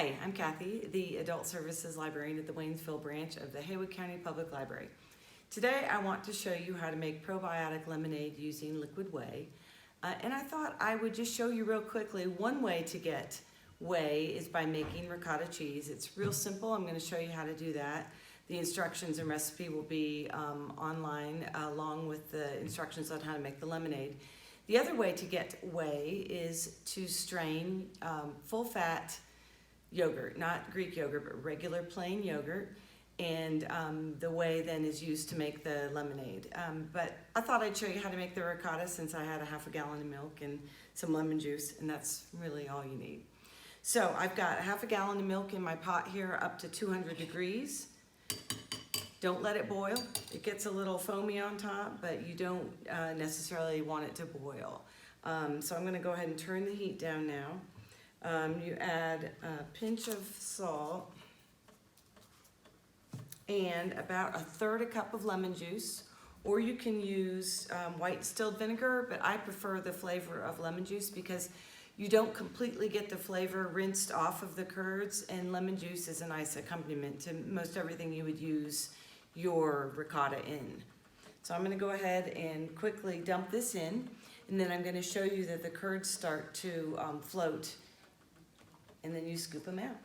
Hi, I'm Kathy, the Adult Services Librarian at the Waynesville branch of the Haywood County Public Library. Today I want to show you how to make probiotic lemonade using liquid whey. And I thought I would just show you real quickly one way to get whey is by making ricotta cheese. It's real simple. I'm going to show you how to do that. The instructions and recipe will be online along with the instructions on how to make the lemonade. The other way to get whey is to strain full-fat yogurt, not Greek yogurt, but regular plain yogurt. And the whey then is used to make the lemonade. But I thought I'd show you how to make the ricotta since I had a half a gallon of milk and some lemon juice, and that's really all you need. So I've got a half a gallon of milk in my pot here up to 200 degrees. Don't let it boil. It gets a little foamy on top, but you don't necessarily want it to boil. So I'm gonna go ahead and turn the heat down now. You add a pinch of salt and about 1/3 cup of lemon juice, or you can use white distilled vinegar, but I prefer the flavor of lemon juice because you don't completely get the flavor rinsed off of the curds, and lemon juice is a nice accompaniment to most everything you would use your ricotta in. So I'm gonna go ahead and quickly dump this in, and then I'm gonna show you that the curds start to float, and then you scoop them out.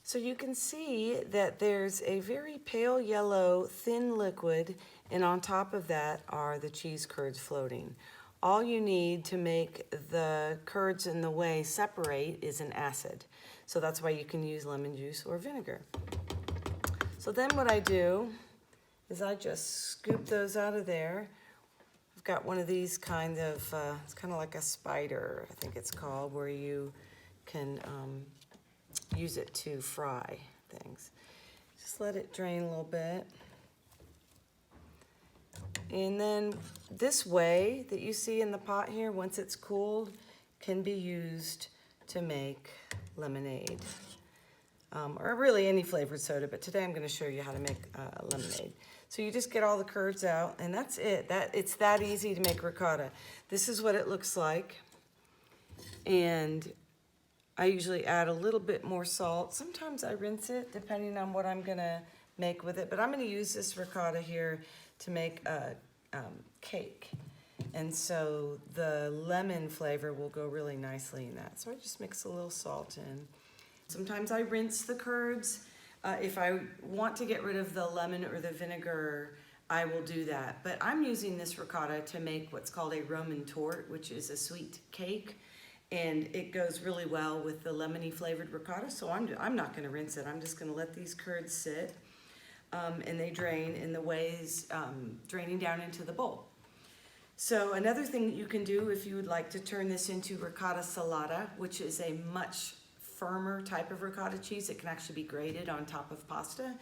So you can see that there's a very pale yellow thin liquid, and on top of that are the cheese curds floating. All you need to make the curds and the whey separate is an acid. So that's why you can use lemon juice or vinegar. So then what I do is I just scoop those out of there. I've got one of these kind of, it's kind of like a spider, I think it's called, where you can use it to fry things. Just let it drain a little bit. And then this whey that you see in the pot here, once it's cooled, can be used to make lemonade. Or really any flavored soda, but today I'm going to show you how to make lemonade. So you just get all the curds out, and that's it. It's that easy to make ricotta. This is what it looks like. And I usually add a little bit more salt. Sometimes I rinse it, depending on what I'm going to make with it. But I'm going to use this ricotta here to make a cake. And so the lemon flavor will go really nicely in that. So I just mix a little salt in. Sometimes I rinse the curds. If I want to get rid of the lemon or the vinegar, I will do that. But I'm using this ricotta to make what's called a Roman tort, which is a sweet cake. And it goes really well with the lemony flavored ricotta, so I'm not gonna rinse it. I'm just gonna let these curds sit and they drain, and the whey's draining down into the bowl. So another thing that you can do if you would like to turn this into ricotta salata, which is a much firmer type of ricotta cheese that can actually be grated on top of pasta,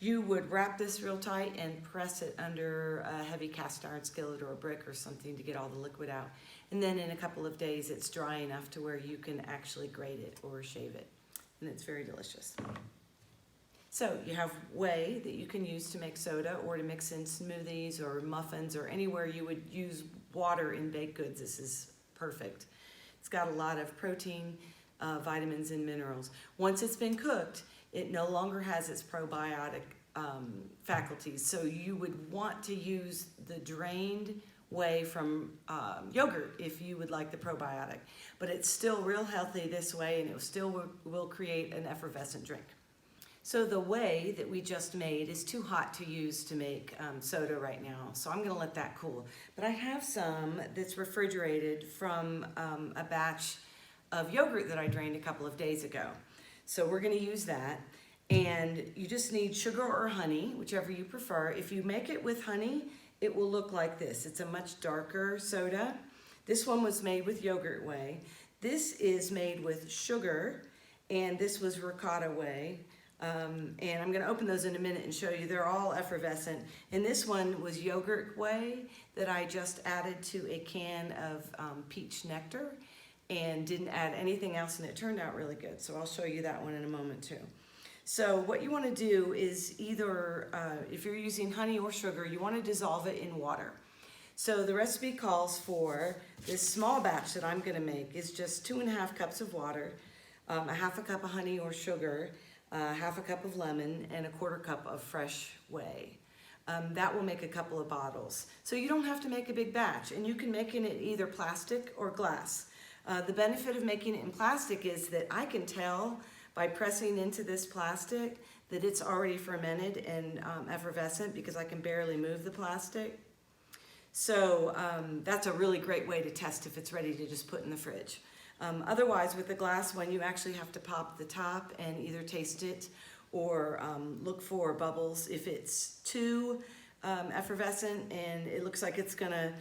you would wrap this real tight and press it under a heavy cast iron skillet or a brick or something to get all the liquid out. And then in a couple of days, it's dry enough to where you can actually grate it or shave it. And it's very delicious. So you have whey that you can use to make soda or to mix in smoothies or muffins or anywhere you would use water in baked goods. This is perfect. It's got a lot of protein, vitamins, and minerals. Once it's been cooked, it no longer has its probiotic faculties. So you would want to use the drained whey from yogurt if you would like the probiotic. But it's still real healthy this way, and it still will create an effervescent drink. So the whey that we just made is too hot to use to make soda right now, so I'm gonna let that cool. But I have some that's refrigerated from a batch of yogurt that I drained a couple of days ago. So we're gonna use that. And you just need sugar or honey, whichever you prefer. If you make it with honey, it will look like this. It's a much darker soda. This one was made with yogurt whey. This is made with sugar, and this was ricotta whey. And I'm gonna open those in a minute and show you. They're all effervescent. And this one was yogurt whey that I just added to a can of peach nectar and didn't add anything else, and it turned out really good. So I'll show you that one in a moment too. So what you want to do is either, if you're using honey or sugar, you want to dissolve it in water. So the recipe calls for this small batch that I'm gonna make is just 2.5 cups of water, a half a cup of honey or sugar, half a cup of lemon, and a 1/4 cup of fresh whey. That will make a couple of bottles. So you don't have to make a big batch, and you can make it in either plastic or glass. The benefit of making it in plastic is that I can tell by pressing into this plastic that it's already fermented and effervescent because I can barely move the plastic. So that's a really great way to test if it's ready to just put in the fridge. Otherwise, with the glass one, you actually have to pop the top and either taste it or look for bubbles. If it's too effervescent and it looks like it's gonna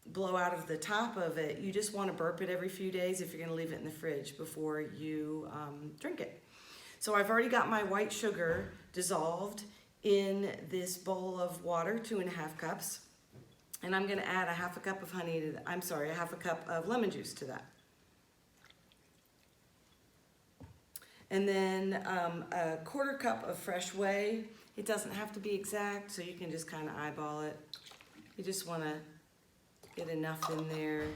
blow out of the top of it, you just wanna burp it every few days if you're gonna leave it in the fridge before you drink it. So I've already got my white sugar dissolved in this bowl of water, 2.5 cups. And I'm gonna add a half a cup of honey to a half a cup of lemon juice to that. And then a 1/4 cup of fresh whey. It doesn't have to be exact, so you can just kind of eyeball it. You just wanna get enough in there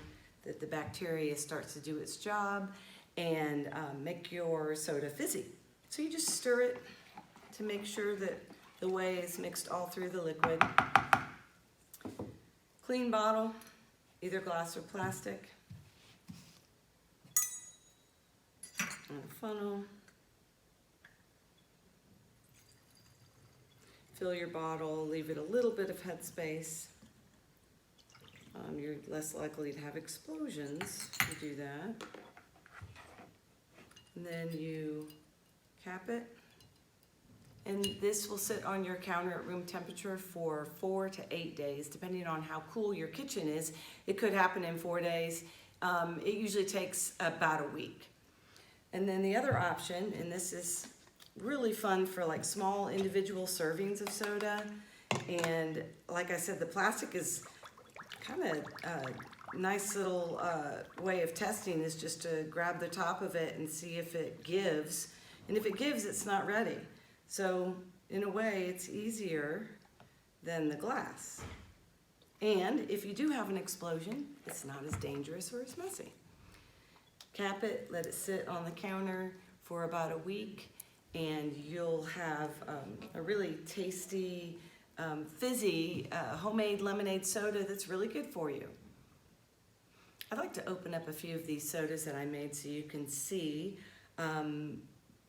that the bacteria starts to do its job and make your soda fizzy. So you just stir it to make sure that the whey is mixed all through the liquid. Clean bottle, either glass or plastic. And a funnel. Fill your bottle, leave it a little bit of headspace. You're less likely to have explosions if you do that. And then you cap it. And this will sit on your counter at room temperature for 4 to 8 days, depending on how cool your kitchen is. It could happen in 4 days. It usually takes about a week. And then the other option, and this is really fun for like small individual servings of soda. And like I said, the plastic is kind of a nice little way of testing is just to grab the top of it and see if it gives. And if it gives, it's not ready. So in a way, it's easier than the glass. And if you do have an explosion, it's not as dangerous or as messy. Cap it, let it sit on the counter for about a week, and you'll have a really tasty, fizzy homemade lemonade soda that's really good for you. I'd like to open up a few of these sodas that I made so you can see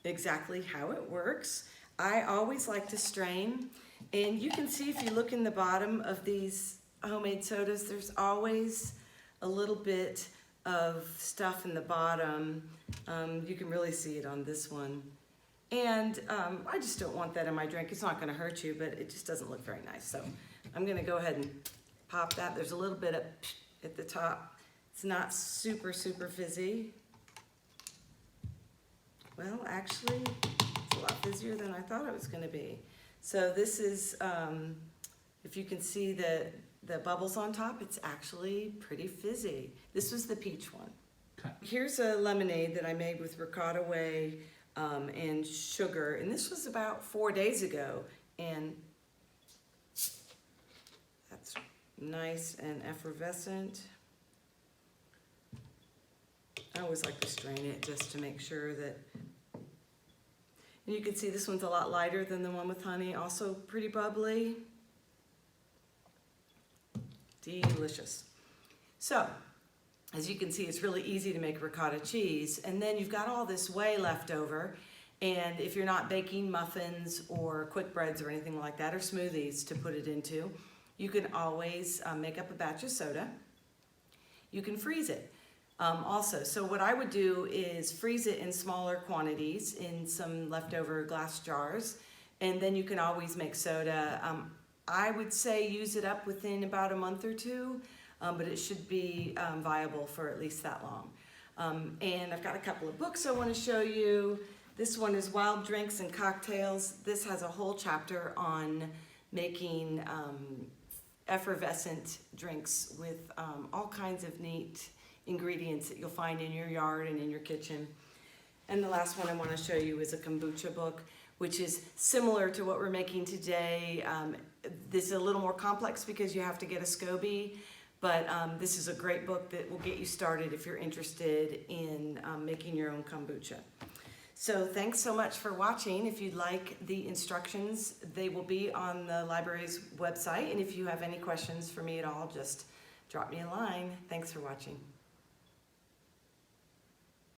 exactly how it works. I always like to strain, and you can see if you look in the bottom of these homemade sodas, there's always a little bit of stuff in the bottom. You can really see it on this one. And I just don't want that in my drink. It's not gonna hurt you, but it just doesn't look very nice. So I'm gonna go ahead and pop that. There's a little bit of at the top. It's not super, super fizzy. Well, actually, it's a lot fizzier than I thought it was gonna be. So this is, if you can see the bubbles on top, it's actually pretty fizzy. This was the peach one. Here's a lemonade that I made with ricotta whey and sugar, and this was about 4 days ago, and that's nice and effervescent. I always like to strain it just to make sure that, and you can see this one's a lot lighter than the one with honey, also pretty bubbly. Delicious. So, as you can see, it's really easy to make ricotta cheese, and then you've got all this whey left over, and if you're not baking muffins or quick breads or anything like that, or smoothies to put it into, you can always make up a batch of soda. You can freeze it also. So what I would do is freeze it in smaller quantities in some leftover glass jars, and then you can always make soda. I would say use it up within about a month or two, but it should be viable for at least that long. And I've got a couple of books I want to show you. This one is Wild Drinks and Cocktails. This has a whole chapter on making effervescent drinks with all kinds of neat ingredients that you'll find in your yard and in your kitchen. And the last one I want to show you is a kombucha book, which is similar to what we're making today, This is a little more complex because you have to get a SCOBY, but this is a great book that will get you started if you're interested in making your own kombucha. So thanks so much for watching. If you'd like the instructions, they will be on the library's website. And if you have any questions for me at all, just drop me a line. Thanks for watching.